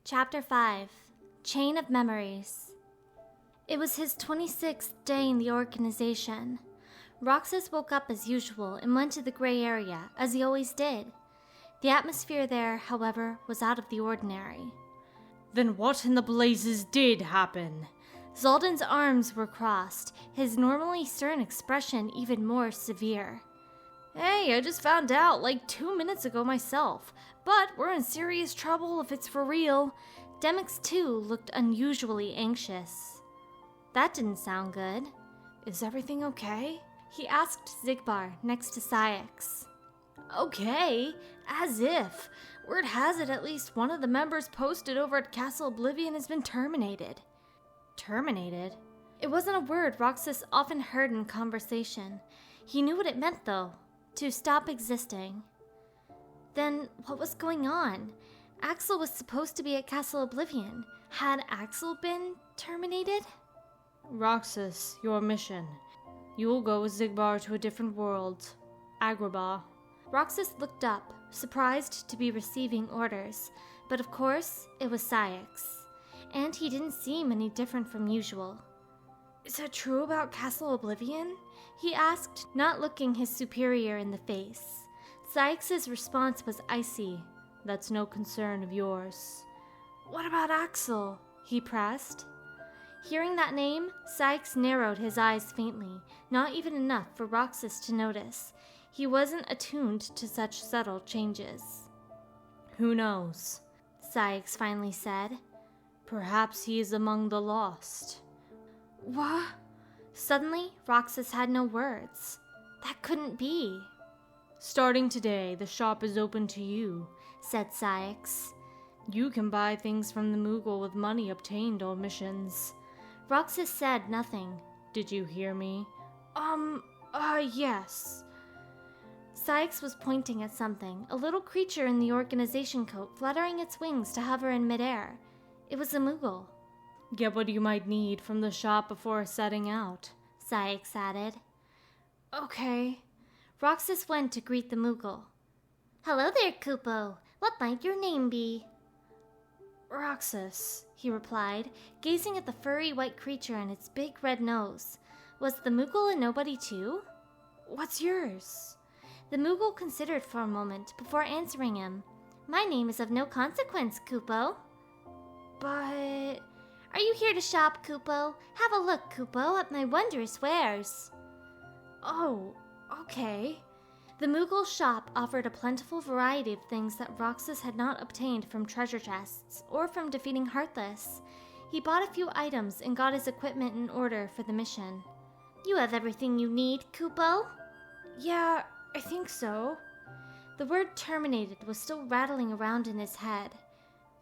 Chapter 5 Chain of Memories. It was his 26th day in the organization. Roxas woke up as usual and went to the gray area, as he always did. The atmosphere there, however, was out of the ordinary. Then what in the blazes did happen? Zoldan's arms were crossed, his normally stern expression even more severe. Hey, I just found out like 2 minutes ago myself, but we're in serious trouble if it's for real. Demix, too, looked unusually anxious. That didn't sound good. Is everything okay? He asked Xigbar next to Syx. Okay, as if. Word has it at least one of the members posted over at Castle Oblivion has been terminated. Terminated? It wasn't a word Roxas often heard in conversation. He knew what it meant, though. To stop existing. Then what was going on? Axel was supposed to be at Castle Oblivion. Had Axel been terminated? Roxas, your mission. You will go with Xigbar to a different world. Agrabah. Roxas looked up, surprised to be receiving orders, but of course it was Syx, and he didn't seem any different from usual. Is that true about Castle Oblivion? He asked, not looking his superior in the face. Syx's response was icy. That's no concern of yours. What about Axel? He pressed. Hearing that name, Syx narrowed his eyes faintly, not even enough for Roxas to notice. He wasn't attuned to such subtle changes. Who knows? Syx finally said. Perhaps he is among the lost. What? Suddenly, Roxas had no words. That couldn't be. Starting today, the shop is open to you, said Syx. You can buy things from the Moogle with money obtained on missions. Roxas said nothing. Did you hear me? Yes. Syx was pointing at something, a little creature in the organization coat fluttering its wings to hover in midair. It was a Moogle. Get what you might need from the shop before setting out, Syx added. Okay. Roxas went to greet the Moogle. Hello there, Kupo. What might your name be? Roxas, he replied, gazing at the furry white creature and its big red nose. Was the Moogle a nobody too? What's yours? The Moogle considered for a moment before answering him. My name is of no consequence, Kupo. But... Are you here to shop, Kupo? Have a look, Kupo, at my wondrous wares. Oh, okay. The Moogle shop offered a plentiful variety of things that Roxas had not obtained from treasure chests or from defeating Heartless. He bought a few items and got his equipment in order for the mission. You have everything you need, Kupo? Yeah, I think so. The word terminated was still rattling around in his head.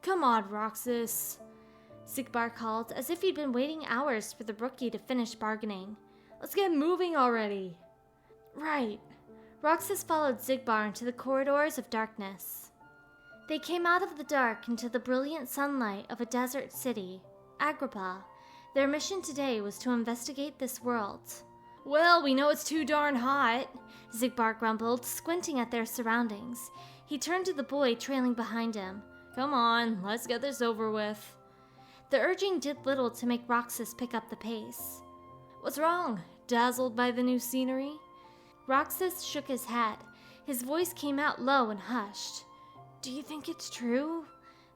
Come on, Roxas, Xigbar called, as if he'd been waiting hours for the rookie to finish bargaining. Let's get moving already. Right. Roxas followed Xigbar into the corridors of darkness. They came out of the dark into the brilliant sunlight of a desert city, Agrabah. Their mission today was to investigate this world. Well, we know it's too darn hot, Xigbar grumbled, squinting at their surroundings. He turned to the boy trailing behind him. Come on, let's get this over with. The urging did little to make Roxas pick up the pace. What's wrong? Dazzled by the new scenery? Roxas shook his head. His voice came out low and hushed. Do you think it's true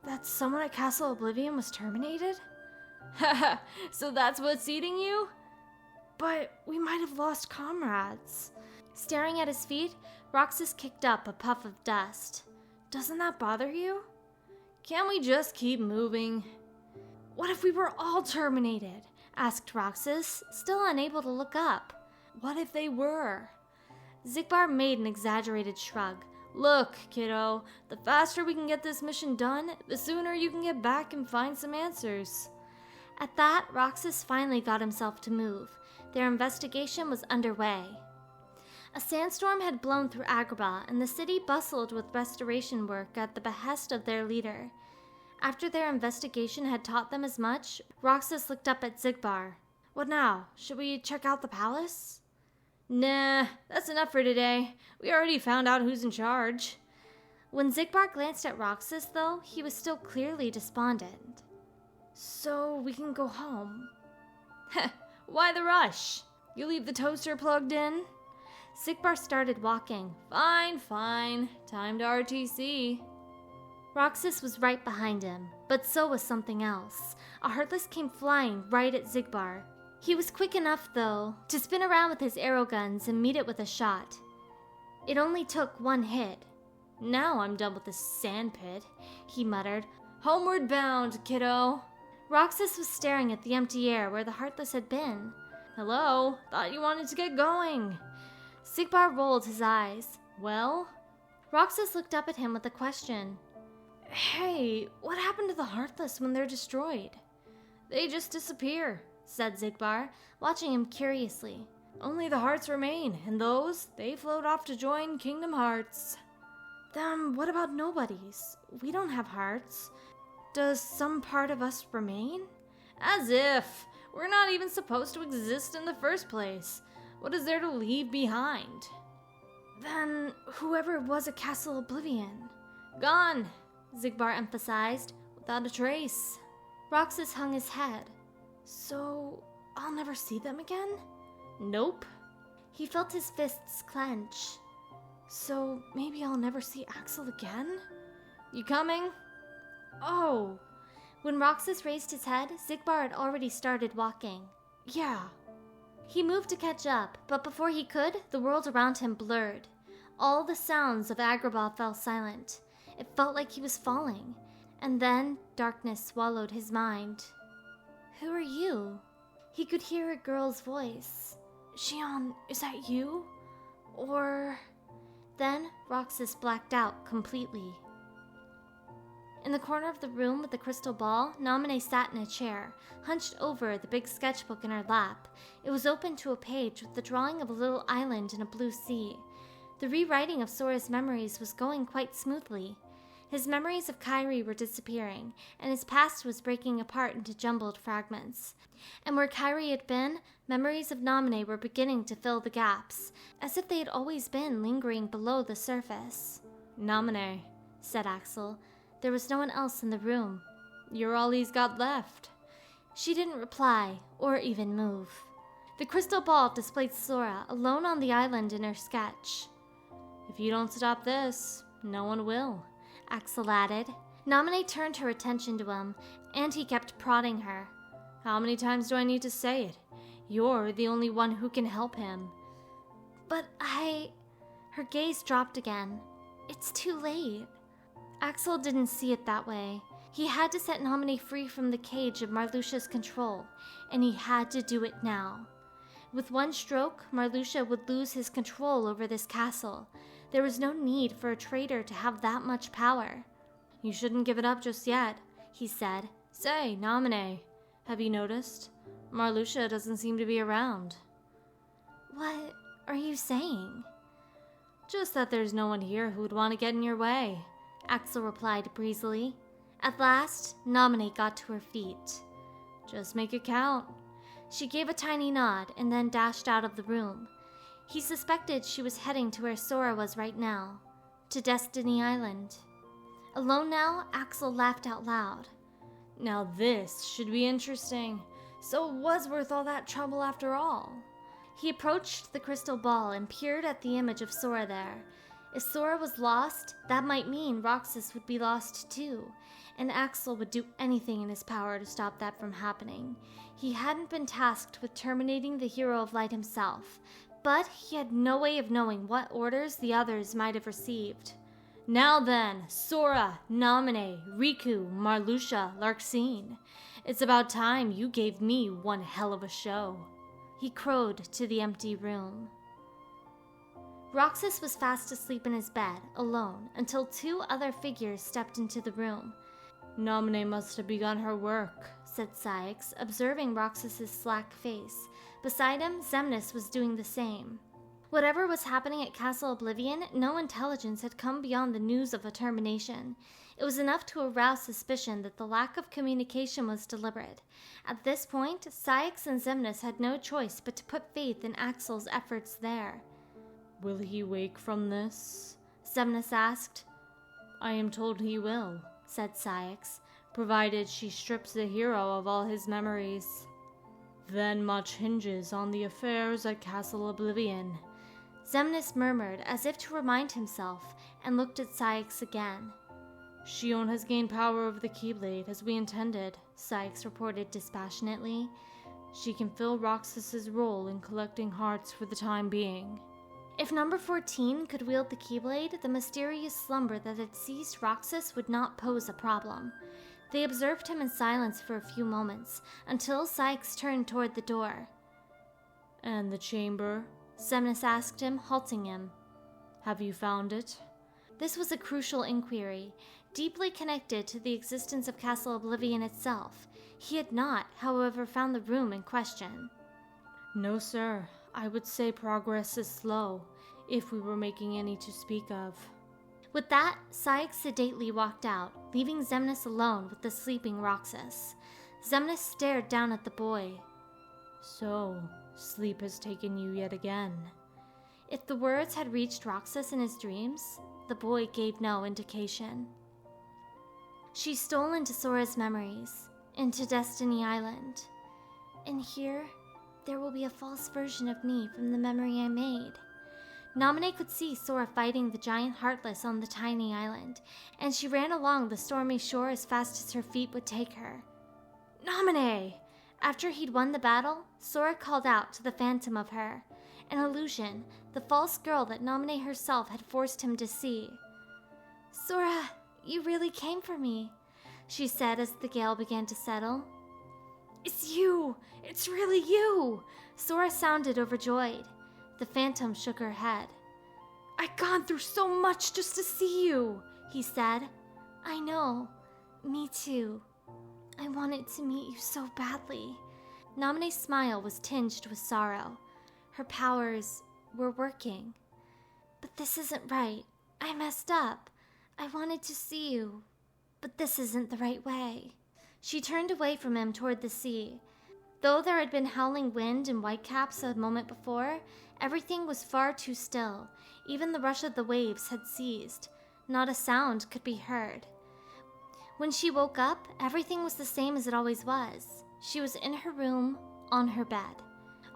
that someone at Castle Oblivion was terminated? Haha, so that's what's eating you? But we might have lost comrades. Staring at his feet, Roxas kicked up a puff of dust. Doesn't that bother you? Can't we just keep moving? What if we were all terminated? Asked Roxas, still unable to look up. What if they were? Xigbar made an exaggerated shrug. Look, kiddo, the faster we can get this mission done, the sooner you can get back and find some answers. At that, Roxas finally got himself to move. Their investigation was underway. A sandstorm had blown through Agrabah, and the city bustled with restoration work at the behest of their leader. After their investigation had taught them as much, Roxas looked up at Xigbar. What now? Should we check out the palace? Nah, that's enough for today. We already found out who's in charge. When Zigbar glanced at Roxas, though, he was still clearly despondent. So we can go home. Why the rush? You leave the toaster plugged in? Zigbar started walking. Fine. Time to RTC. Roxas was right behind him, but so was something else. A Heartless came flying right at Zigbar. He was quick enough, though, to spin around with his arrow guns and meet it with a shot. It only took one hit. Now I'm done with this sandpit, he muttered. Homeward bound, kiddo. Roxas was staring at the empty air where the Heartless had been. Hello, thought you wanted to get going. Zigbar rolled his eyes. Well? Roxas looked up at him with a question. Hey, what happened to the Heartless when they're destroyed? They just disappear, said Zigbar, watching him curiously. Only the hearts remain, and those, they float off to join Kingdom Hearts. Then what about nobodies? We don't have hearts. Does some part of us remain? As if! We're not even supposed to exist in the first place. What is there to leave behind? Then whoever was at Castle Oblivion. Gone, Zigbar emphasized, without a trace. Roxas hung his head. So, I'll never see them again? Nope. He felt his fists clench. So, maybe I'll never see Axel again? You coming? Oh. When Roxas raised his head, Zigbar had already started walking. Yeah. He moved to catch up, but before he could, the world around him blurred. All the sounds of Agrabah fell silent. It felt like he was falling. And then, darkness swallowed his mind. Who are you? He could hear a girl's voice. Xion, is that you? Or... Then, Roxas blacked out completely. In the corner of the room with the crystal ball, Naminé sat in a chair, hunched over the big sketchbook in her lap. It was open to a page with the drawing of a little island in a blue sea. The rewriting of Sora's memories was going quite smoothly. His memories of Kairi were disappearing, and his past was breaking apart into jumbled fragments. And where Kairi had been, memories of Naminé were beginning to fill the gaps, as if they had always been lingering below the surface. Naminé, said Axel. There was no one else in the room. You're all he's got left. She didn't reply, or even move. The crystal ball displayed Sora alone on the island in her sketch. If you don't stop this, no one will, Axel added. Naminé turned her attention to him, and he kept prodding her. How many times do I need to say it? You're the only one who can help him. But Her gaze dropped again. It's too late. Axel didn't see it that way. He had to set Naminé free from the cage of Marluxia's control, and he had to do it now. With one stroke, Marluxia would lose his control over this castle. There was no need for a traitor to have that much power. You shouldn't give it up just yet, he said. Say, Naminé, have you noticed? Marluxia doesn't seem to be around. What are you saying? Just that there's no one here who would want to get in your way, Axel replied breezily. At last, Naminé got to her feet. Just make it count. She gave a tiny nod and then dashed out of the room. He suspected she was heading to where Sora was right now, to Destiny Island. Alone now, Axel laughed out loud. Now this should be interesting. So it was worth all that trouble after all. He approached the crystal ball and peered at the image of Sora there. If Sora was lost, that might mean Roxas would be lost too, and Axel would do anything in his power to stop that from happening. He hadn't been tasked with terminating the Hero of Light himself, but he had no way of knowing what orders the others might have received. Now then, Sora, Naminé, Riku, Marluxia, Larxene. It's about time you gave me one hell of a show. He crowed to the empty room. Roxas was fast asleep in his bed, alone, until two other figures stepped into the room. Naminé must have begun her work, said Ceyx, observing Roxas's slack face. Beside him, Xemnas was doing the same. Whatever was happening at Castle Oblivion, no intelligence had come beyond the news of a termination. It was enough to arouse suspicion that the lack of communication was deliberate. At this point, Ceyx and Xemnas had no choice but to put faith in Axel's efforts there. Will he wake from this? Xemnas asked. I am told he will, said Ceyx, provided she strips the hero of all his memories. Then much hinges on the affairs at Castle Oblivion, Xemnas murmured as if to remind himself, and looked at Ceyx again. Xion has gained power over the Keyblade as we intended, Ceyx reported dispassionately. She can fill Roxas's role in collecting hearts for the time being. If number 14 could wield the Keyblade, the mysterious slumber that had seized Roxas would not pose a problem. They observed him in silence for a few moments, until Ceyx turned toward the door. And the chamber? Xemnas asked him, halting him. Have you found it? This was a crucial inquiry, deeply connected to the existence of Castle Oblivion itself. He had not, however, found the room in question. No, sir. I would say progress is slow, if we were making any to speak of. With that, Ceyx sedately walked out, leaving Xemnas alone with the sleeping Roxas. Xemnas stared down at the boy. So, sleep has taken you yet again. If the words had reached Roxas in his dreams, the boy gave no indication. She stole into Sora's memories, into Destiny Island. And here, there will be a false version of me from the memory I made. Naminé could see Sora fighting the giant Heartless on the tiny island, and she ran along the stormy shore as fast as her feet would take her. Naminé! After he'd won the battle, Sora called out to the phantom of her, an illusion, the false girl that Naminé herself had forced him to see. Sora, you really came for me, she said as the gale began to settle. It's you! It's really you! Sora sounded overjoyed. The phantom shook her head. I've gone through so much just to see you, he said. I know. Me too. I wanted to meet you so badly. Naminé's smile was tinged with sorrow. Her powers were working. But this isn't right. I messed up. I wanted to see you. But this isn't the right way. She turned away from him toward the sea. Though there had been howling wind and whitecaps a moment before, everything was far too still. Even the rush of the waves had ceased. Not a sound could be heard. When she woke up, everything was the same as it always was. She was in her room, on her bed,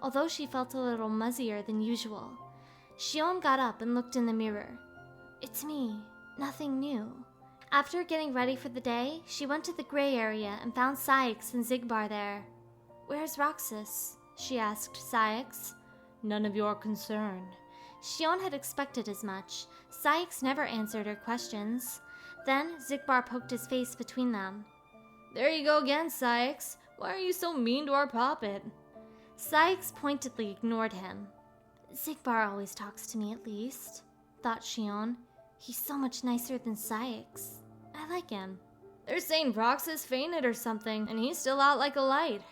although she felt a little muzzier than usual. Xion got up and looked in the mirror. It's me, nothing new. After getting ready for the day, she went to the gray area and found Ceyx and Xigbar there. Where's Roxas? She asked Ceyx. None of your concern. Xion had expected as much. Ceyx never answered her questions. Then Xigbar poked his face between them. There you go again, Ceyx. Why are you so mean to our poppet? Ceyx pointedly ignored him. Xigbar always talks to me at least, thought Xion. He's so much nicer than Ceyx. I like him. They're saying Roxas fainted or something, and he's still out like a light,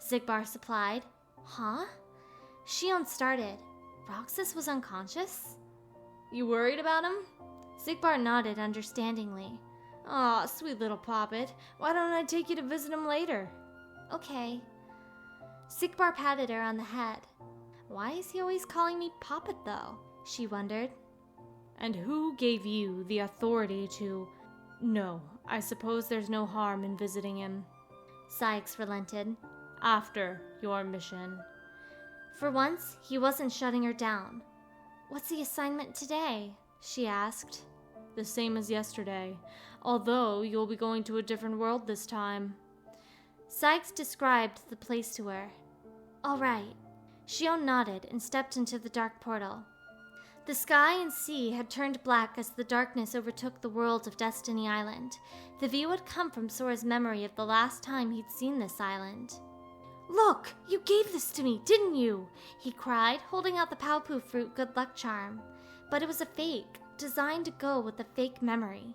Xigbar supplied. Huh? Xion started. Roxas was unconscious? You worried about him? Xigbar nodded understandingly. Aw, sweet little poppet. Why don't I take you to visit him later? Okay. Xigbar patted her on the head. Why is he always calling me poppet, though? She wondered. And who gave you the authority to... No, I suppose there's no harm in visiting him. Ceyx relented. After your mission. For once, he wasn't shutting her down. What's the assignment today? She asked. The same as yesterday, although you'll be going to a different world this time. Ceyx described the place to her. All right. Xion nodded and stepped into the dark portal. The sky and sea had turned black as the darkness overtook the world of Destiny Island. The view had come from Sora's memory of the last time he'd seen this island. Look, you gave this to me, didn't you? He cried, holding out the Paopu fruit good luck charm. But it was a fake, designed to go with the fake memory.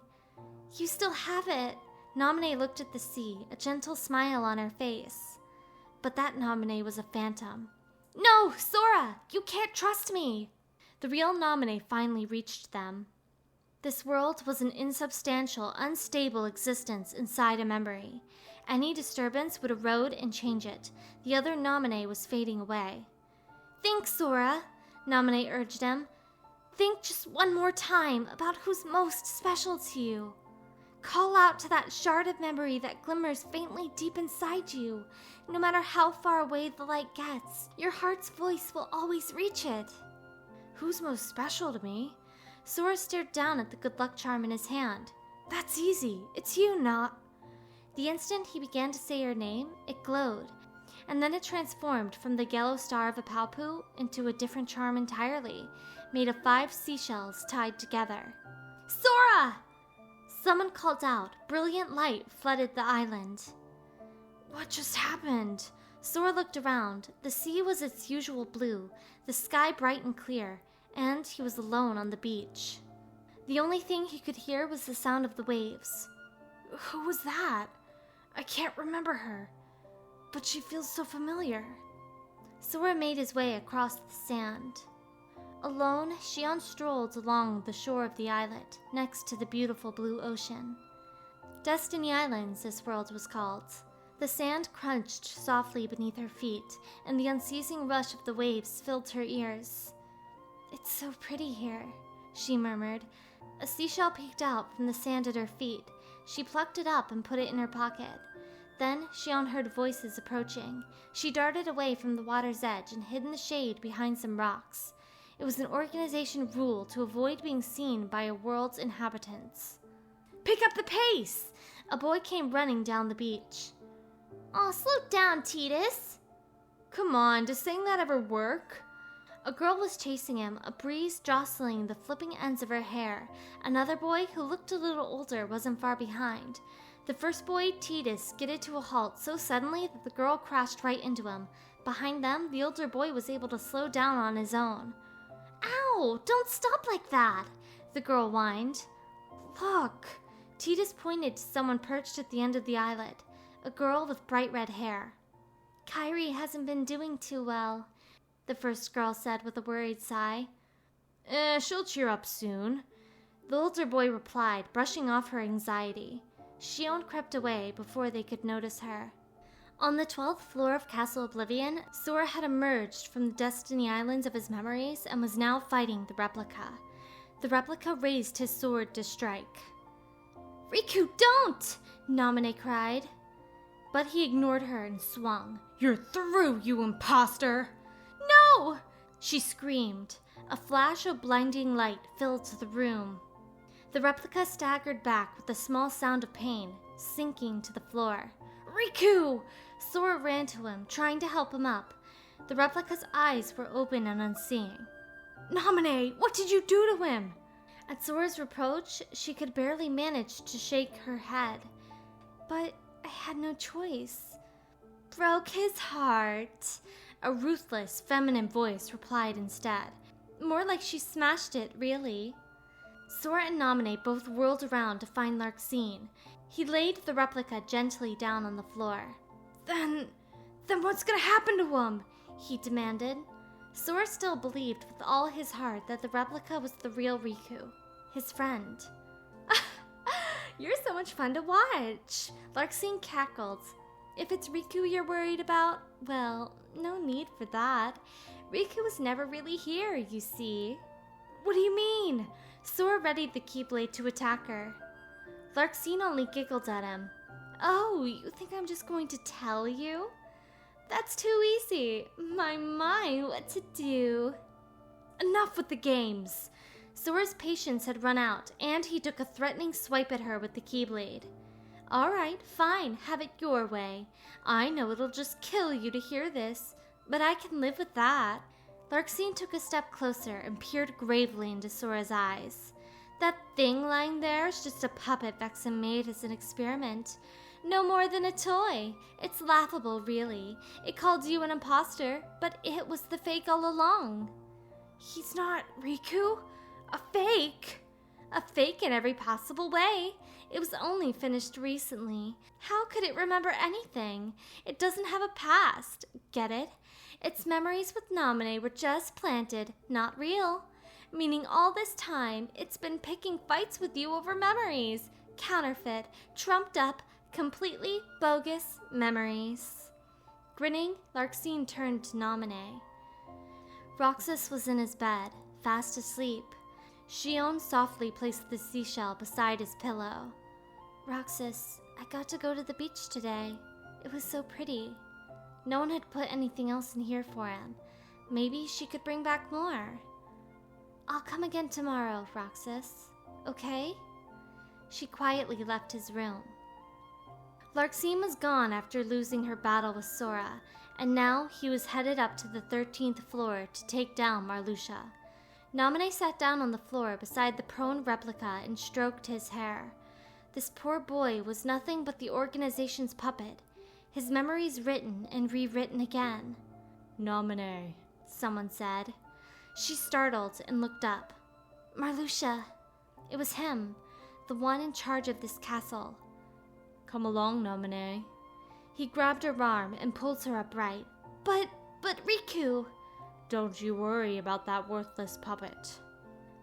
You still have it. Naminé looked at the sea, a gentle smile on her face. But that Naminé was a phantom. No, Sora! You can't trust me! The real Naminé finally reached them. This world was an insubstantial, unstable existence inside a memory. Any disturbance would erode and change it. The other Naminé was fading away. Think, Sora, Naminé urged him. Think just one more time about who's most special to you. Call out to that shard of memory that glimmers faintly deep inside you. No matter how far away the light gets, your heart's voice will always reach it. Who's most special to me? Sora stared down at the good luck charm in his hand. That's easy. It's you, not. The instant he began to say her name, it glowed, and then it transformed from the yellow star of a Palpu into a different charm entirely, made of 5 seashells tied together. Sora! Someone called out. Brilliant light flooded the island. What just happened? Sora looked around. The sea was its usual blue, the sky bright and clear, and he was alone on the beach. The only thing he could hear was the sound of the waves. Who was that? I can't remember her, but she feels so familiar. Sora made his way across the sand. Alone, Xion strolled along the shore of the islet, next to the beautiful blue ocean. Destiny Islands, this world was called. The sand crunched softly beneath her feet, and the unceasing rush of the waves filled her ears. It's so pretty here, she murmured. A seashell peeked out from the sand at her feet. She plucked it up and put it in her pocket. Then Xion heard voices approaching. She darted away from the water's edge and hid in the shade behind some rocks. It was an organization rule to avoid being seen by a world's inhabitants. Pick up the pace! A boy came running down the beach. Aw, slow down, Tidus. Come on, does saying that ever work? A girl was chasing him, a breeze jostling the flipping ends of her hair. Another boy, who looked a little older, wasn't far behind. The first boy, Tidus, skidded to a halt so suddenly that the girl crashed right into him. Behind them, the older boy was able to slow down on his own. Ow! Don't stop like that! The girl whined. Look! Tidus pointed to someone perched at the end of the islet, a girl with bright red hair. Kairi hasn't been doing too well, the first girl said with a worried sigh. She'll cheer up soon. The older boy replied, brushing off her anxiety. Xion crept away before they could notice her. On the 12th floor of Castle Oblivion, Sora had emerged from the Destiny Islands of his memories and was now fighting the replica. The replica raised his sword to strike. Riku, don't! Naminé cried. But he ignored her and swung. You're through, you imposter! No! She screamed. A flash of blinding light filled the room. The replica staggered back with a small sound of pain, sinking to the floor. Riku! Sora ran to him, trying to help him up. The replica's eyes were open and unseeing. Naminé, what did you do to him? At Sora's reproach, she could barely manage to shake her head. But I had no choice. Broke his heart. A ruthless, feminine voice replied instead. More like she smashed it, really. Sora and Naminé both whirled around to find Larxene. He laid the replica gently down on the floor. Then what's gonna happen to him? He demanded. Sora still believed with all his heart that the replica was the real Riku, his friend. You're so much fun to watch. Larxene cackled. If it's Riku you're worried about, well, no need for that. Riku was never really here, you see. What do you mean? Sora readied the Keyblade to attack her. Larxene only giggled at him. Oh, you think I'm just going to tell you? That's too easy. My, what to do? Enough with the games. Sora's patience had run out, and he took a threatening swipe at her with the Keyblade. All right, fine, have it your way. I know it'll just kill you to hear this, but I can live with that. Larxene took a step closer and peered gravely into Sora's eyes. That thing lying there is just a puppet Vexen made as an experiment. No more than a toy. It's laughable, really. It called you an imposter, but it was the fake all along. He's not Riku? A fake? A fake in every possible way. It was only finished recently. How could it remember anything? It doesn't have a past. Get it? Its memories with Naminé were just planted, not real. Meaning all this time, it's been picking fights with you over memories. Counterfeit, trumped up, completely bogus memories. Grinning, Larxene turned to Naminé. Roxas was in his bed, fast asleep. Shion softly placed the seashell beside his pillow. Roxas, I got to go to the beach today. It was so pretty. No one had put anything else in here for him. Maybe she could bring back more. I'll come again tomorrow, Roxas. Okay? She quietly left his room. Larxene was gone after losing her battle with Sora, and now he was headed up to the 13th floor to take down Marluxia. Naminé sat down on the floor beside the prone replica and stroked his hair. This poor boy was nothing but the organization's puppet, his memories written and rewritten again. Naminé, someone said. She startled and looked up. Marluxia. It was him, the one in charge of this castle. Come along, Naminé. He grabbed her arm and pulled her upright. But Riku! Don't you worry about that worthless puppet.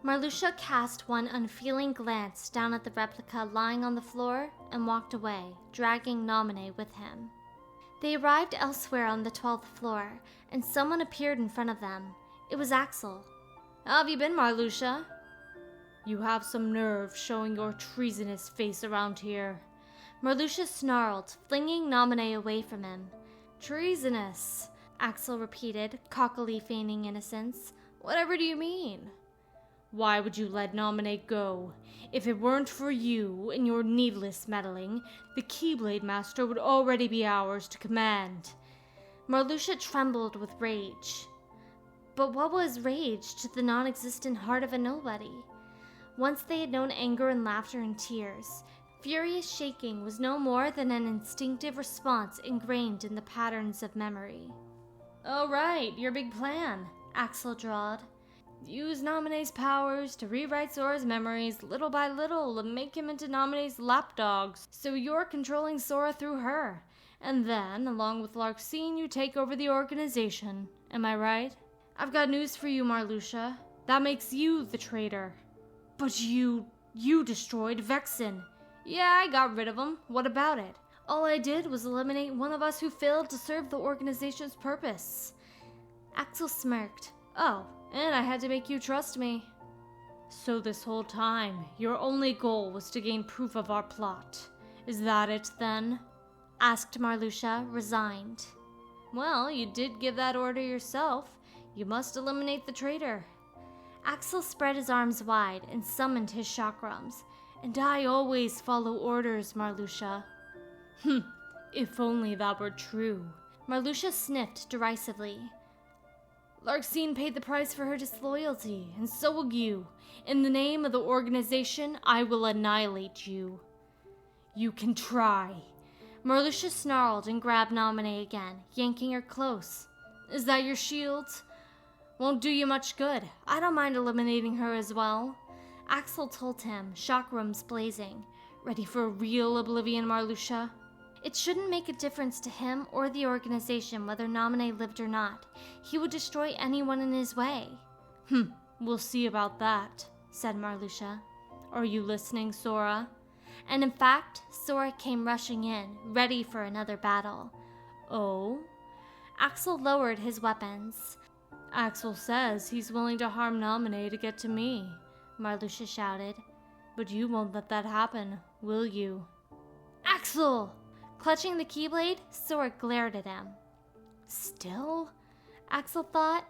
Marluxia cast one unfeeling glance down at the replica lying on the floor and walked away, dragging Naminé with him. They arrived elsewhere on the 12th floor, and someone appeared in front of them. It was Axel. How have you been, Marluxia? You have some nerve showing your treasonous face around here. Marluxia snarled, flinging Naminé away from him. Treasonous, Axel repeated, cockily feigning innocence. Whatever do you mean? Why would you let Naminé go? If it weren't for you and your needless meddling, the Keyblade Master would already be ours to command. Marluxia trembled with rage. But what was rage to the non-existent heart of a nobody? Once they had known anger and laughter and tears, furious shaking was no more than an instinctive response ingrained in the patterns of memory. Oh right, your big plan, Axel drawled. Use Naminé's powers to rewrite Sora's memories little by little and make him into Naminé's lapdogs, so you're controlling Sora through her. And then, along with Larxene, you take over the organization. Am I right? I've got news for you, Marluxia. That makes you the traitor. But you destroyed Vexen. Yeah, I got rid of him. What about it? All I did was eliminate one of us who failed to serve the organization's purpose. Axel smirked. Oh, and I had to make you trust me. So this whole time, your only goal was to gain proof of our plot. Is that it, then? Asked Marluxia, resigned. Well, you did give that order yourself. You must eliminate the traitor. Axel spread his arms wide and summoned his chakrams. And I always follow orders, Marluxia. If only that were true. Marluxia sniffed derisively. Larxene paid the price for her disloyalty, and so will you. In the name of the organization, I will annihilate you. You can try. Marluxia snarled and grabbed Naminé again, yanking her close. Is that your shield? Won't do you much good. I don't mind eliminating her as well. Axel told him, chakrams blazing. Ready for a real oblivion, Marluxia? It shouldn't make a difference to him or the organization whether Naminé lived or not. He would destroy anyone in his way. We'll see about that, said Marluxia. Are you listening, Sora? And in fact, Sora came rushing in, ready for another battle. Oh? Axel lowered his weapons. Axel says he's willing to harm Naminé to get to me, Marluxia shouted. But you won't let that happen, will you? Axel! Clutching the Keyblade, Sora glared at him. Still? Axel thought.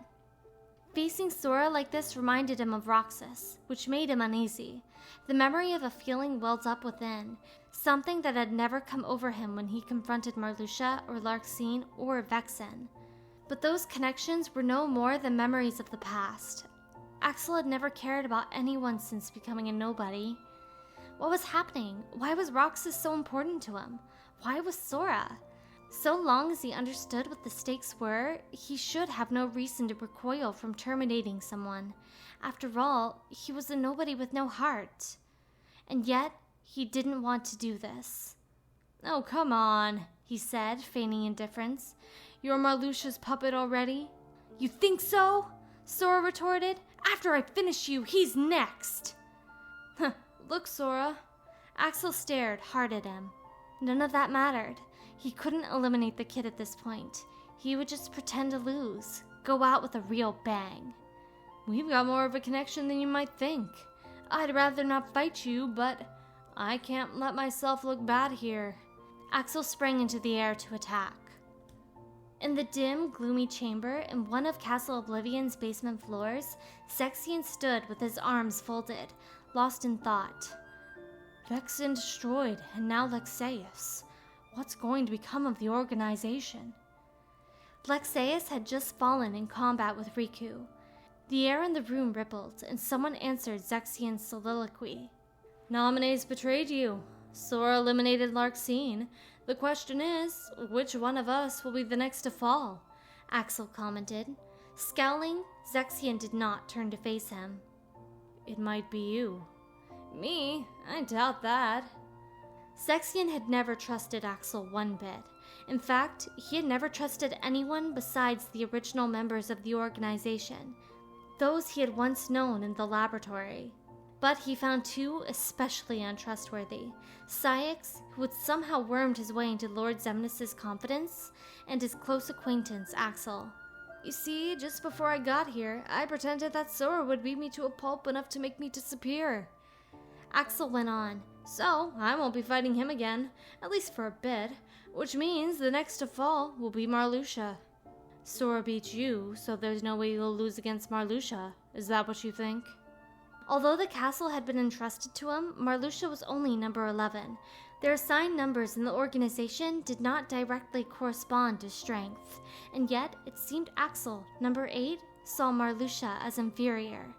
Facing Sora like this reminded him of Roxas, which made him uneasy. The memory of a feeling welled up within, something that had never come over him when he confronted Marluxia or Larxene or Vexen. But those connections were no more than memories of the past. Axel had never cared about anyone since becoming a nobody. What was happening? Why was Roxas so important to him? Why was Sora? So long as he understood what the stakes were, he should have no reason to recoil from terminating someone. After all, he was a nobody with no heart. And yet, he didn't want to do this. Oh, come on, he said, feigning indifference. You're Marluxia's puppet already? You think so? Sora retorted. After I finish you, he's next. Look, Sora. Axel stared hard at him. None of that mattered. He couldn't eliminate the kid at this point. He would just pretend to lose, go out with a real bang. We've got more of a connection than you might think. I'd rather not fight you, but I can't let myself look bad here. Axel sprang into the air to attack. In the dim, gloomy chamber in one of Castle Oblivion's basement floors, Zexion stood with his arms folded, lost in thought. Vexen destroyed, and now Lexaeus. What's going to become of the organization? Lexaeus had just fallen in combat with Riku. The air in the room rippled, and someone answered Zexion's soliloquy. Nomine's betrayed you. Sora eliminated Larxene. The question is, which one of us will be the next to fall? Axel commented. Scowling, Zexion did not turn to face him. It might be you. Me? I doubt that. Zexion had never trusted Axel one bit. In fact, he had never trusted anyone besides the original members of the organization, those he had once known in the laboratory. But he found two especially untrustworthy: Cyax, who had somehow wormed his way into Lord Xemnas' confidence, and his close acquaintance Axel. You see, just before I got here, I pretended that Sora would beat me to a pulp enough to make me disappear. Axel went on. So, I won't be fighting him again, at least for a bit, which means the next to fall will be Marluxia. Sora beat you, so there's no way you'll lose against Marluxia. Is that what you think? Although the castle had been entrusted to him, Marluxia was only number 11. Their assigned numbers in the organization did not directly correspond to strength, and yet it seemed Axel, number 8, saw Marluxia as inferior.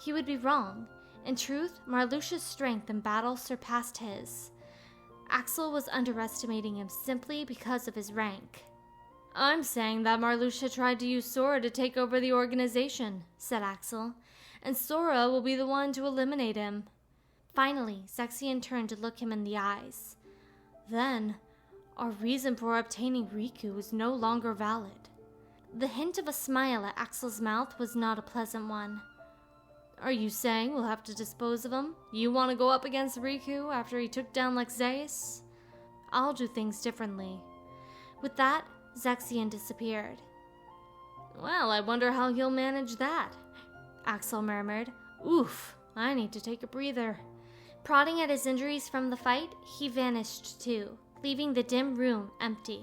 He would be wrong. In truth, Marluxia's strength in battle surpassed his. Axel was underestimating him simply because of his rank. I'm saying that Marluxia tried to use Sora to take over the organization, said Axel, and Sora will be the one to eliminate him. Finally, Zexion turned to look him in the eyes. Then, our reason for obtaining Riku is no longer valid. The hint of a smile at Axel's mouth was not a pleasant one. Are you saying we'll have to dispose of him? You want to go up against Riku after he took down Lexaeus? I'll do things differently. With that, Zexion disappeared. Well, I wonder how he'll manage that, Axel murmured. Oof, I need to take a breather. Prodding at his injuries from the fight, he vanished too, leaving the dim room empty.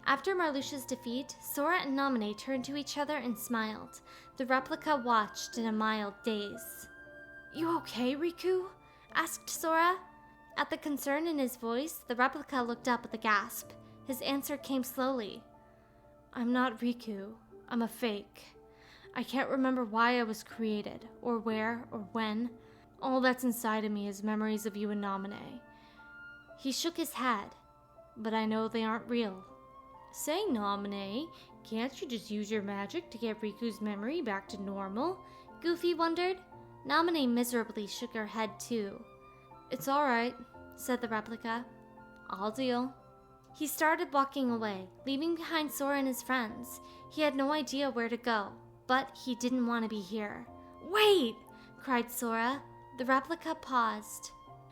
After Marluxia's defeat, Sora and Naminé turned to each other and smiled. The replica watched in a mild daze. You okay, Riku? Asked Sora. At the concern in his voice, the replica looked up with a gasp. His answer came slowly. I'm not Riku. I'm a fake. I can't remember why I was created, or where, or when. All that's inside of me is memories of you and Naminé. He shook his head. But I know they aren't real. Say, Naminé, can't you just use your magic to get Riku's memory back to normal? Goofy wondered. Naminé miserably shook her head too. It's alright, said the replica. I'll deal. He started walking away, leaving behind Sora and his friends. He had no idea where to go, but he didn't want to be here. Wait! Cried Sora. The replica paused.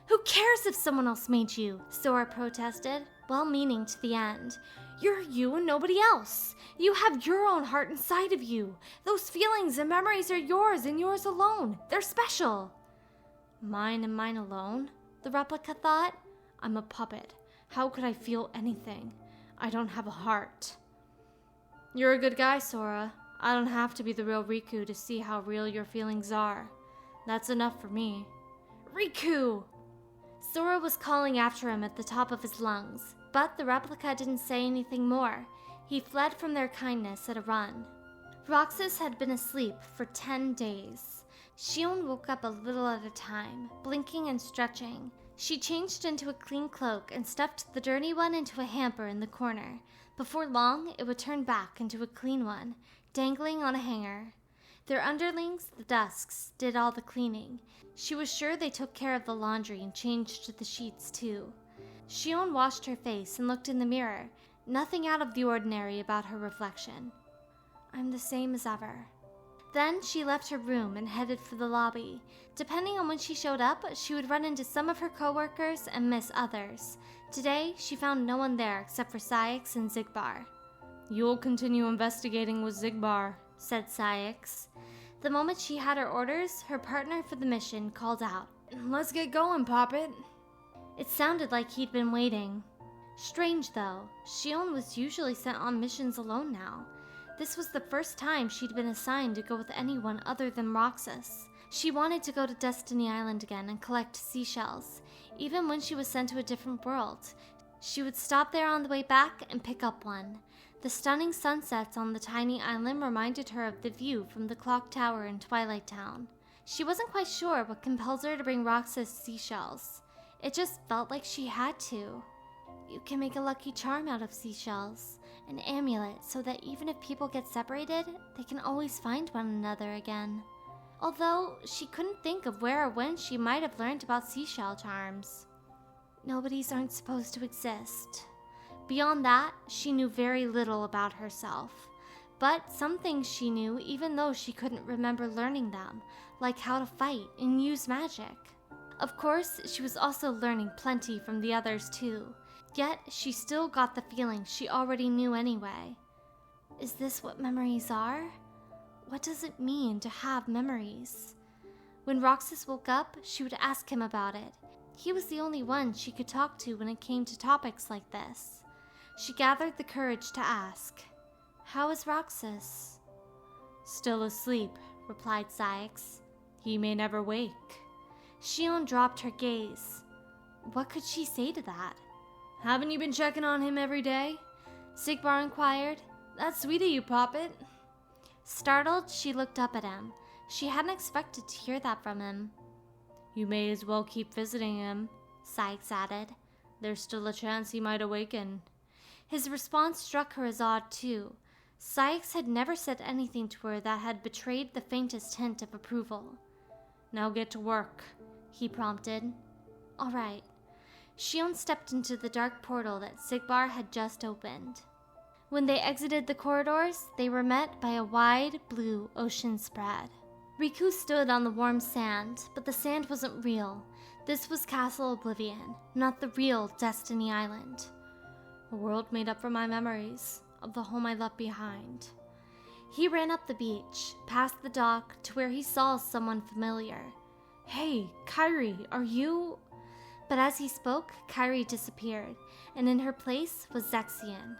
Who cares if someone else made you? Sora protested, well-meaning to the end. You're you and nobody else. You have your own heart inside of you. Those feelings and memories are yours and yours alone. They're special. Mine and mine alone? The replica thought. I'm a puppet. How could I feel anything? I don't have a heart. You're a good guy, Sora. I don't have to be the real Riku to see how real your feelings are. That's enough for me. Riku! Sora was calling after him at the top of his lungs, but the replica didn't say anything more. He fled from their kindness at a run. Roxas had been asleep for 10 days. Shion woke up a little at a time, blinking and stretching. She changed into a clean cloak and stuffed the dirty one into a hamper in the corner. Before long, it would turn back into a clean one, dangling on a hanger. Their underlings, the Dusks, did all the cleaning. She was sure they took care of the laundry and changed the sheets too. Shion washed her face and looked in the mirror. Nothing out of the ordinary about her reflection. I'm the same as ever. Then she left her room and headed for the lobby. Depending on when she showed up, she would run into some of her coworkers and miss others. Today, she found no one there except for Cyax and Xigbar. You'll continue investigating with Xigbar, said Cyax. The moment she had her orders, her partner for the mission called out. Let's get going, Poppet. It sounded like he'd been waiting. Strange, though. Shion was usually sent on missions alone now. This was the first time she'd been assigned to go with anyone other than Roxas. She wanted to go to Destiny Island again and collect seashells. Even when she was sent to a different world, she would stop there on the way back and pick up one. The stunning sunsets on the tiny island reminded her of the view from the clock tower in Twilight Town. She wasn't quite sure what compelled her to bring Roxas seashells. It just felt like she had to. You can make a lucky charm out of seashells, an amulet so that even if people get separated, they can always find one another again. Although she couldn't think of where or when she might have learned about seashell charms. Nobodies aren't supposed to exist. Beyond that, she knew very little about herself. But some things she knew even though she couldn't remember learning them, like how to fight and use magic. Of course, she was also learning plenty from the others too. Yet, she still got the feeling she already knew anyway. Is this what memories are? What does it mean to have memories? When Roxas woke up, she would ask him about it. He was the only one she could talk to when it came to topics like this. She gathered the courage to ask, "How is Roxas?" Still asleep, replied Cyax. He may never wake. Shion dropped her gaze. What could she say to that? Haven't you been checking on him every day? Sigbar inquired. That's sweet of you, Poppet. Startled, she looked up at him. She hadn't expected to hear that from him. You may as well keep visiting him, Cyax added. There's still a chance he might awaken. His response struck her as odd, too. Cyax had never said anything to her that had betrayed the faintest hint of approval. Now get to work, he prompted. All right. Shion stepped into the dark portal that Sigbar had just opened. When they exited the corridors, they were met by a wide, blue ocean spread. Riku stood on the warm sand, but the sand wasn't real. This was Castle Oblivion, not the real Destiny Island. A world made up from my memories of the home I left behind. He ran up the beach, past the dock, to where he saw someone familiar. Hey, Kairi, are you... But as he spoke, Kairi disappeared, and in her place was Zexion.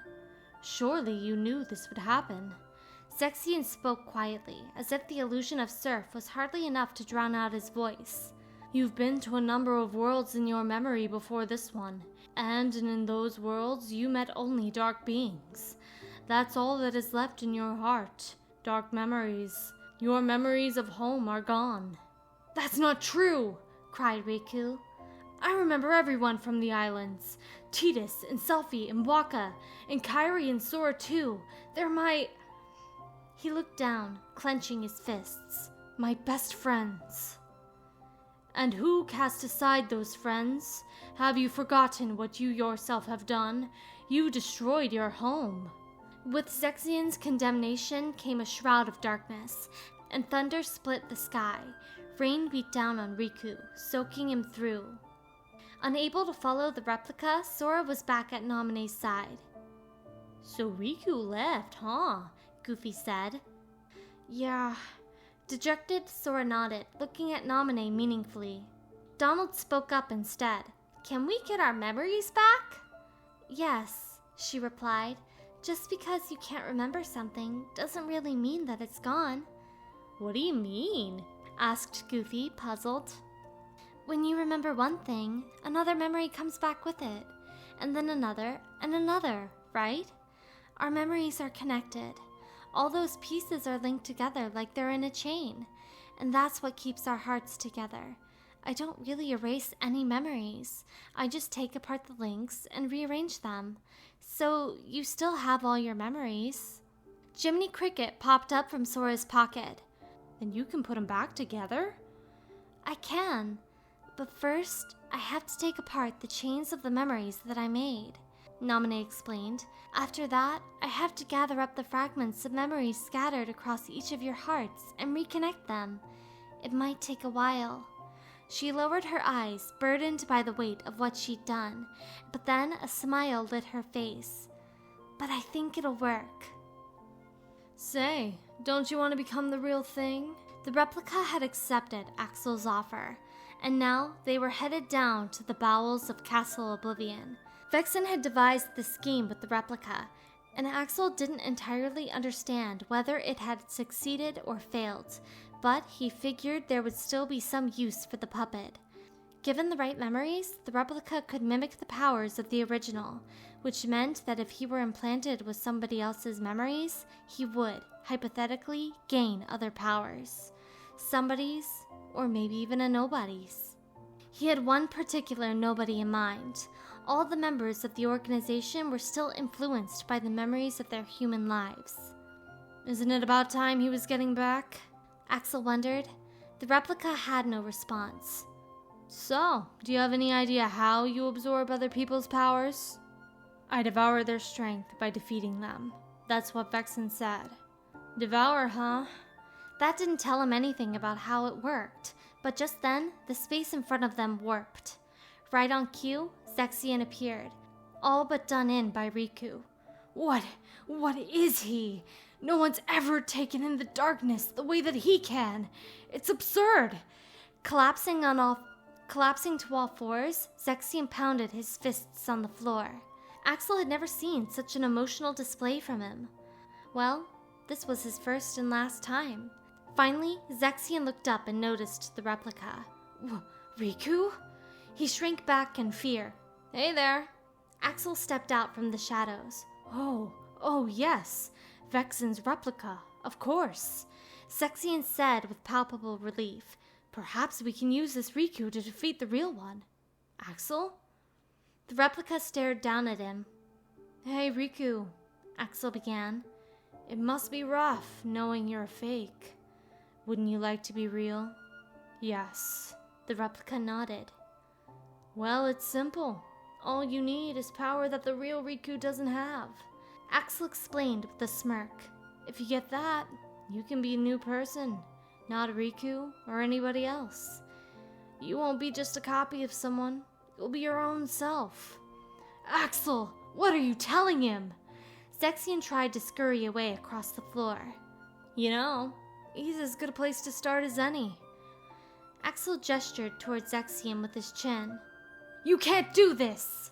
Surely you knew this would happen. Zexion spoke quietly, as if the illusion of surf was hardly enough to drown out his voice. You've been to a number of worlds in your memory before this one, and in those worlds you met only dark beings. That's all that is left in your heart, dark memories. Your memories of home are gone. That's not true, cried Riku. I remember everyone from the islands. Tidus and Selphie and Waka, and Kairi and Sora too. They're my... He looked down, clenching his fists. My best friends. And who cast aside those friends? Have you forgotten what you yourself have done? You destroyed your home. With Zexion's condemnation came a shroud of darkness, and thunder split the sky. Rain beat down on Riku, soaking him through. Unable to follow the replica, Sora was back at Naminé's side. So Riku left, huh? Goofy said. Yeah. Dejected, Sora nodded, looking at Naminé meaningfully. Donald spoke up instead. Can we get our memories back? Yes, she replied. Just because you can't remember something doesn't really mean that it's gone. What do you mean? Asked Goofy, puzzled. When you remember one thing, another memory comes back with it, and then another, and another, right? Our memories are connected. All those pieces are linked together like they're in a chain, and that's what keeps our hearts together. I don't really erase any memories. I just take apart the links and rearrange them. So you still have all your memories. Jiminy Cricket popped up from Sora's pocket. Then you can put them back together? I can. But first, I have to take apart the chains of the memories that I made, Naminé explained. After that, I have to gather up the fragments of memories scattered across each of your hearts and reconnect them. It might take a while. She lowered her eyes, burdened by the weight of what she'd done, but then a smile lit her face. But I think it'll work. Say, Don't you want to become the real thing? The replica had accepted Axel's offer, and now they were headed down to the bowels of Castle Oblivion. Vexen had devised the scheme with the replica, and Axel didn't entirely understand whether it had succeeded or failed, but he figured there would still be some use for the puppet. Given the right memories, the replica could mimic the powers of the original, which meant that if he were implanted with somebody else's memories, he would, hypothetically, gain other powers. Somebody's, or maybe even a nobody's. He had one particular nobody in mind. All the members of the organization were still influenced by the memories of their human lives. Isn't it about time he was getting back? Axel wondered. The replica had no response. So, do you have any idea how you absorb other people's powers? I devour their strength by defeating them. That's what Vexen said. Devour, huh? That didn't tell him anything about how it worked, but just then, the space in front of them warped. Right on cue, Zexion appeared, all but done in by Riku. What is he? No one's ever taken in the darkness the way that he can. It's absurd. Collapsing to all fours, Zexion pounded his fists on the floor. Axel had never seen such an emotional display from him. Well, this was his first and last time. Finally, Zexion looked up and noticed the replica. Riku? He shrank back in fear. Hey there. Axel stepped out from the shadows. Oh yes. Vexen's replica, of course. Zexion said with palpable relief. Perhaps we can use this Riku to defeat the real one. Axel? The replica stared down at him. Hey, Riku, Axel began. It must be rough knowing you're a fake. Wouldn't you like to be real? Yes. The replica nodded. Well, it's simple. All you need is power that the real Riku doesn't have. Axel explained with a smirk. If you get that, you can be a new person, not a Riku or anybody else. You won't be just a copy of someone. You'll be your own self. Axel, what are you telling him? Zexion tried to scurry away across the floor. You know, he's as good a place to start as any. Axel gestured towards Zexion with his chin. You can't do this!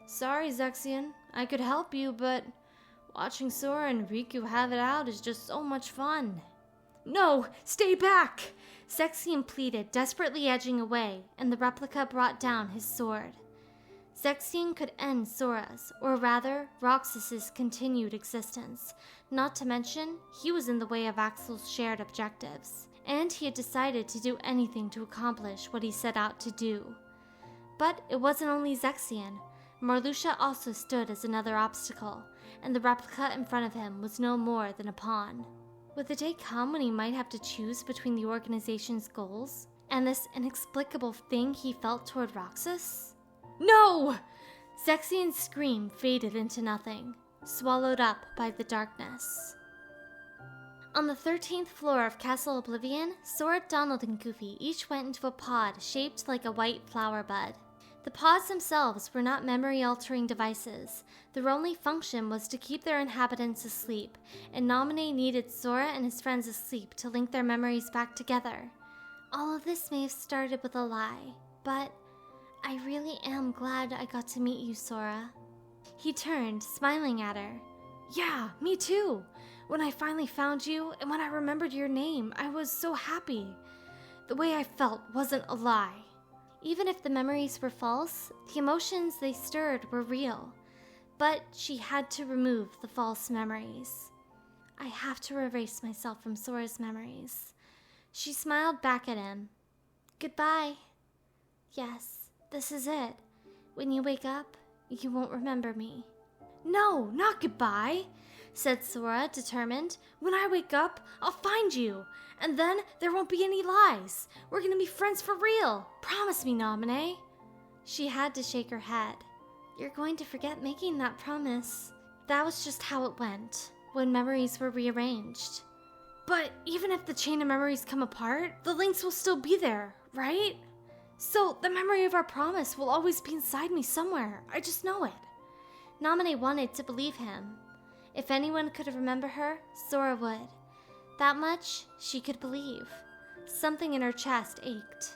Sorry, Zexion. I could help you, but watching Sora and Riku have it out is just so much fun. No, stay back! Zexion pleaded, desperately edging away, and the replica brought down his sword. Zexion could end Sora's, or rather, Roxas's continued existence. Not to mention, he was in the way of Axel's shared objectives, and he had decided to do anything to accomplish what he set out to do. But it wasn't only Zexion. Marluxia also stood as another obstacle, and the replica in front of him was no more than a pawn. Would the day come when he might have to choose between the organization's goals and this inexplicable thing he felt toward Roxas? No! Zexion's scream faded into nothing, swallowed up by the darkness. On the 13th floor of Castle Oblivion, Sora, Donald, and Goofy each went into a pod shaped like a white flower bud. The pods themselves were not memory-altering devices. Their only function was to keep their inhabitants asleep, and Naminé needed Sora and his friends asleep to link their memories back together. All of this may have started with a lie, but I really am glad I got to meet you, Sora. He turned, smiling at her. Yeah, me too. When I finally found you, and when I remembered your name, I was so happy. The way I felt wasn't a lie. Even if the memories were false, the emotions they stirred were real. But she had to remove the false memories. I have to erase myself from Sora's memories. She smiled back at him. Goodbye. Yes, this is it. When you wake up, you won't remember me. No, not goodbye, said Sora, determined. When I wake up, I'll find you. And then there won't be any lies. We're gonna be friends for real. Promise me, Naminé. She had to shake her head. You're going to forget making that promise. That was just how it went, when memories were rearranged. But even if the chain of memories come apart, the links will still be there, right? So the memory of our promise will always be inside me somewhere. I just know it. Naminé wanted to believe him. If anyone could remember her, Sora would. That much she could believe. Something in her chest ached.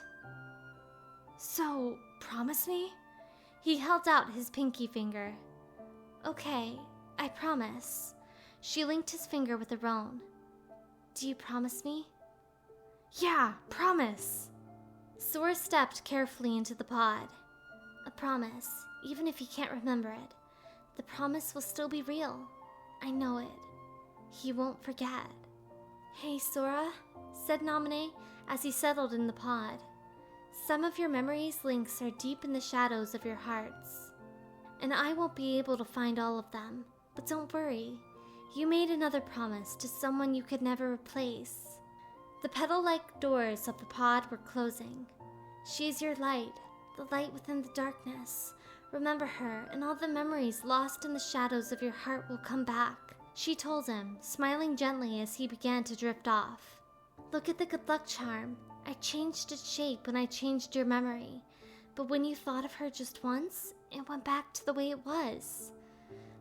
So, promise me? He held out his pinky finger. Okay, I promise. She linked his finger with her own. Do you promise me? Yeah, promise. Sora stepped carefully into the pod. A promise, even if he can't remember it. The promise will still be real. I know it. He won't forget. Hey, Sora, said Naminé as he settled in the pod. Some of your memories' links are deep in the shadows of your hearts, and I won't be able to find all of them. But don't worry. You made another promise to someone you could never replace. The petal-like doors of the pod were closing. She is your light, the light within the darkness. Remember her, and all the memories lost in the shadows of your heart will come back, she told him, smiling gently as he began to drift off. Look at the good luck charm. I changed its shape when I changed your memory, but when you thought of her just once, it went back to the way it was.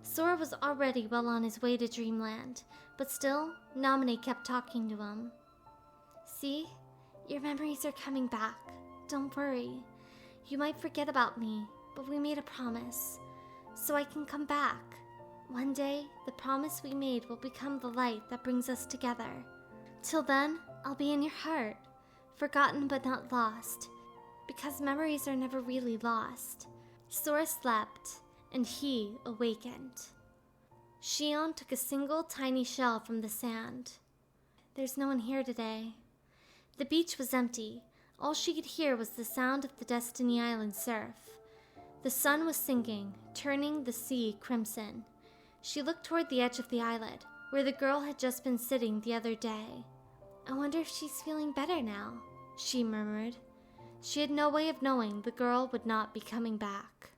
Sora was already well on his way to Dreamland, but still, Naminé kept talking to him. See? Your memories are coming back. Don't worry. You might forget about me, but we made a promise, so I can come back. One day, the promise we made will become the light that brings us together. Till then, I'll be in your heart, forgotten but not lost, because memories are never really lost. Sora slept, and he awakened. Xion took a single tiny shell from the sand. There's no one here today. The beach was empty. All she could hear was the sound of the Destiny Island surf. The sun was sinking, turning the sea crimson. She looked toward the edge of the islet, where the girl had just been sitting the other day. I wonder if she's feeling better now, she murmured. She had no way of knowing the girl would not be coming back.